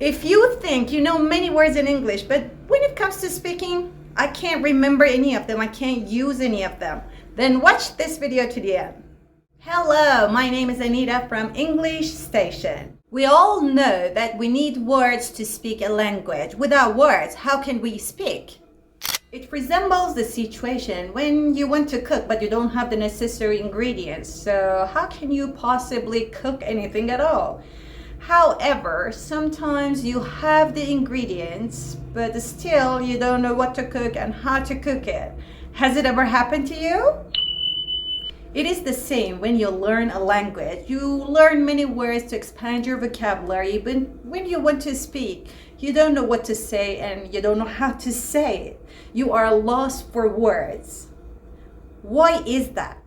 If you think you know many words in English, but when it comes to speaking, I can't remember any of them, I can't use any of them, then watch this video to the end. Hello, my name is Anita from English Station. We all know that we need words to speak a language. Without words, how can we speak? It resembles the situation when you want to cook but you don't have the necessary ingredients. So how can you possibly cook anything at all? However, sometimes you have the ingredients, but still you don't know what to cook and how to cook it. Has it ever happened to you? It is the same when you learn a language. You learn many words to expand your vocabulary, but when you want to speak, you don't know what to say and you don't know how to say it. You are lost for words. Why is that?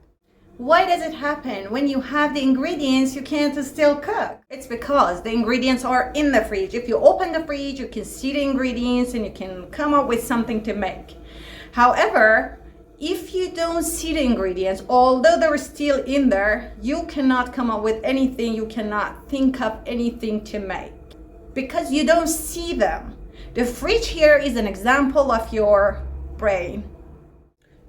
Why does it happen when you have the ingredients you can't still cook? It's because the ingredients are in the fridge. If you open the fridge, you can see the ingredients and you can come up with something to make. However, if you don't see the ingredients, although they're still in there, you cannot come up with anything, you cannot think of anything to make because you don't see them. The fridge here is an example of your brain.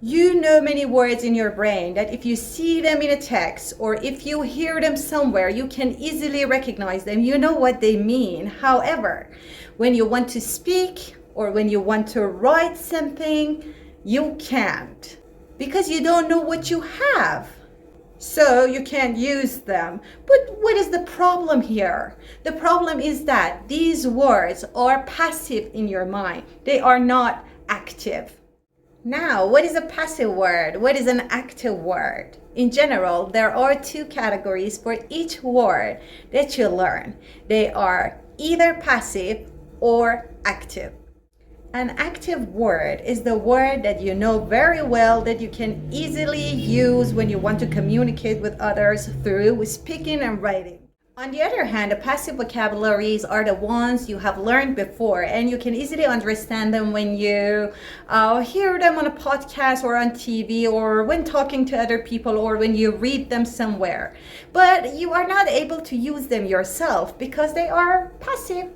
You know many words in your brain that if you see them in a text or if you hear them somewhere, you can easily recognize them. You know what they mean. However, when you want to speak or when you want to write something, you can't because you don't know what you have. So you can't use them. But what is the problem here? The problem is that these words are passive in your mind. They are not active. Now, what is a passive word? What is an active word? In general, there are two categories for each word that you learn. They are either passive or active. An active word is the word that you know very well that you can easily use when you want to communicate with others through speaking and writing. On the other hand, the passive vocabularies are the ones you have learned before and you can easily understand them when you hear them on a podcast or on TV or when talking to other people or when you read them somewhere. But you are not able to use them yourself because they are passive.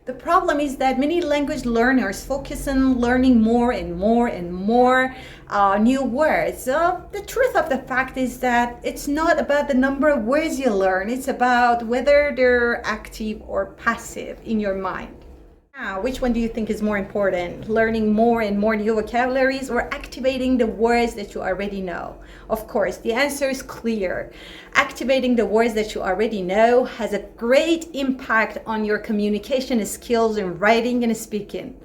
The problem is that many language learners focus on learning more and more and more new words. The truth of the fact is that it's not about the number of words you learn, it's about whether they're active or passive in your mind. Now, which one do you think is more important? Learning more and more new vocabularies or activating the words that you already know? Of course, the answer is clear. Activating the words that you already know has a great impact on your communication skills in writing and speaking.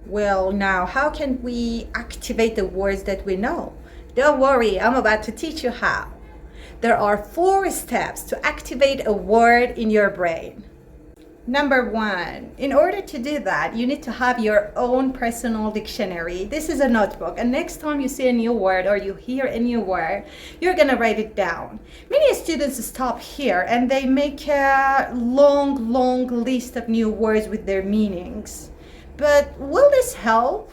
Well, now, how can we activate the words that we know? Don't worry, I'm about to teach you how. There are 4 steps to activate a word in your brain. Number 1, in order to do that, you need to have your own personal dictionary. This is a notebook, and next time you see a new word or you hear a new word, you're gonna write it down. Many students stop here and they make a long list of new words with their meanings. But will this help?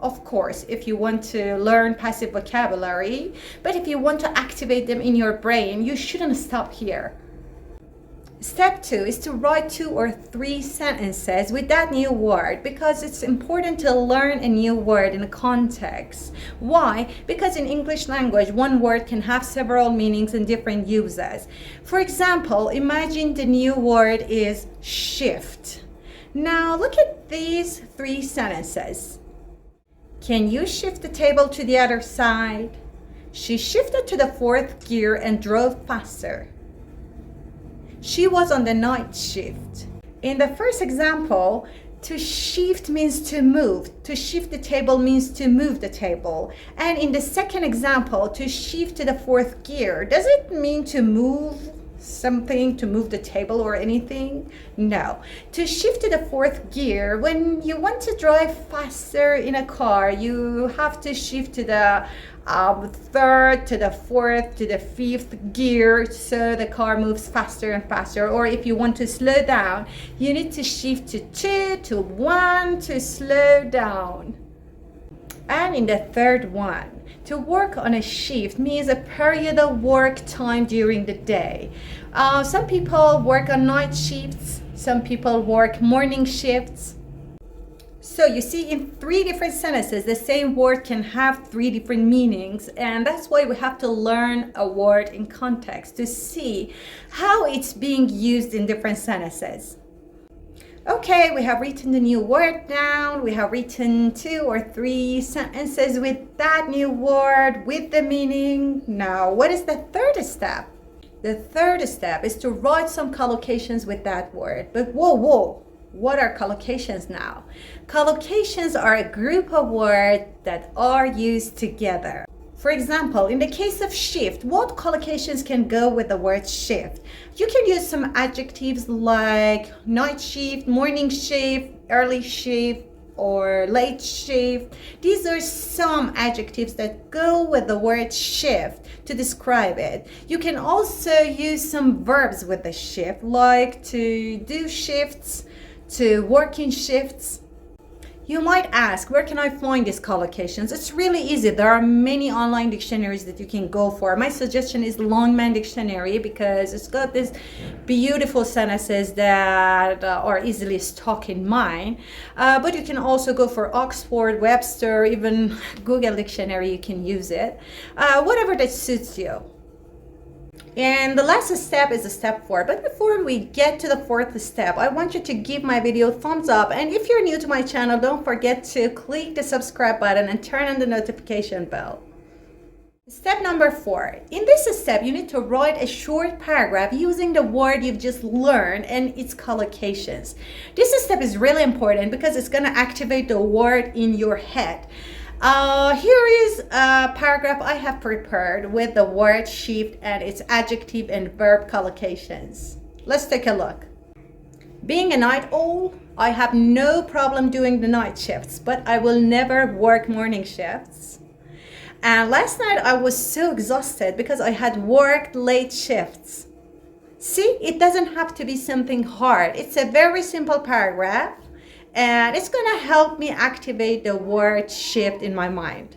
Of course, if you want to learn passive vocabulary, but if you want to activate them in your brain, you shouldn't stop here. Step 2 is to write 2 or 3 sentences with that new word because it's important to learn a new word in a context. Why? Because in English language, one word can have several meanings and different uses. For example, imagine the new word is shift. Now look at these 3 sentences. Can you shift the table to the other side? She shifted to the 4th gear and drove faster. She was on the night shift. In the first example, to shift means to move. To shift the table means to move the table. And in the second example, to shift to the 4th gear, does it mean to move something, to move the table or anything? No. To shift to the 4th gear, when you want to drive faster in a car, you have to shift to the 3rd, to the 4th, to the 5th gear so the car moves faster and faster. Or if you want to slow down, you need to shift to 2, to 1 to slow down. And in the third one, to work on a shift means a period of work time during the day. Some people work on night shifts, Some people work morning shifts. So you see, in 3 different sentences, the same word can have 3 different meanings, and that's why we have to learn a word in context to see how it's being used in different sentences. Okay, we have written the new word down. We have written 2 or 3 sentences with that new word, with the meaning. Now, what is the third step? The third step is to write some collocations with that word. But whoa. What are collocations now? Collocations are a group of words that are used together. For example, in the case of shift, what collocations can go with the word shift? You can use some adjectives like night shift, morning shift, early shift, or late shift. These are some adjectives that go with the word shift to describe it. You can also use some verbs with the shift, like to do shifts, to work in shifts. You might ask, where can I find these collocations? It's really easy. There are many online dictionaries that you can go for. My suggestion is Longman Dictionary because it's got these beautiful sentences that are easily stuck in mind. But you can also go for Oxford, Webster, even Google Dictionary, you can use it. Whatever that suits you. And the last step is step 4. But before we get to the 4th step, I want you to give my video a thumbs up. And if you're new to my channel, don't forget to click the subscribe button and turn on the notification bell. Step number 4. In this step, you need to write a short paragraph using the word you've just learned and its collocations. This step is really important because it's going to activate the word in your head. Here is a paragraph I have prepared with the word shift and its adjective and verb collocations. Let's take a look. Being a night owl, I have no problem doing the night shifts, but I will never work morning shifts. And last night I was so exhausted because I had worked late shifts. See, it doesn't have to be something hard. It's a very simple paragraph. And it's going to help me activate the word shift in my mind.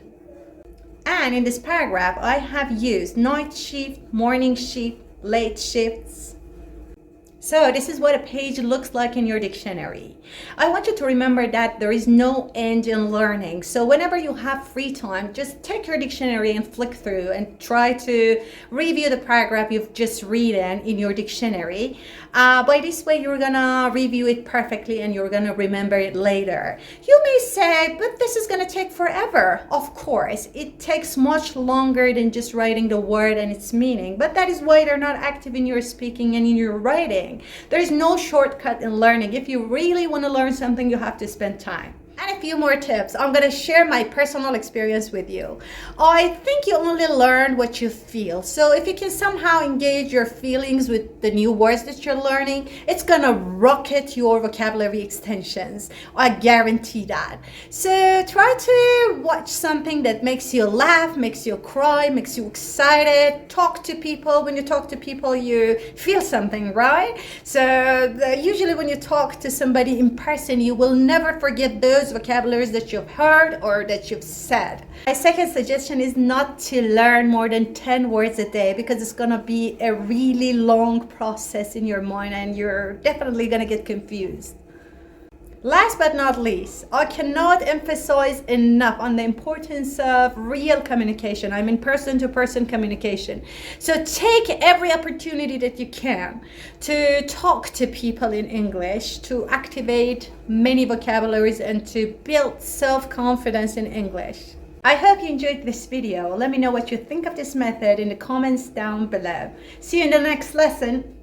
And in this paragraph, I have used night shift, morning shift, late shifts. So this is what a page looks like in your dictionary. I want you to remember that there is no end in learning. So whenever you have free time, just take your dictionary and flick through and try to review the paragraph you've just written in your dictionary. By this way, you're gonna review it perfectly and you're gonna remember it later. You may say, but this is gonna take forever. Of course, it takes much longer than just writing the word and its meaning, but that is why they're not active in your speaking and in your writing. There is no shortcut in learning. If you really want to learn something, you have to spend time. And a few more tips. I'm going to share my personal experience with you. I think you only learn what you feel. So if you can somehow engage your feelings with the new words that you're learning, it's going to rocket your vocabulary extensions. I guarantee that. So try to watch something that makes you laugh, makes you cry, makes you excited. Talk to people. When you talk to people, you feel something, right? So usually when you talk to somebody in person, you will never forget those vocabularies that you've heard or that you've said. My second suggestion is not to learn more than 10 words a day because it's going to be a really long process in your mind and you're definitely going to get confused. Last but not least, I cannot emphasize enough on the importance of real communication. I mean person-to-person communication. So take every opportunity that you can to talk to people in English, to activate many vocabularies and to build self-confidence in English. I hope you enjoyed this video. Let me know what you think of this method in the comments down below. See you in the next lesson.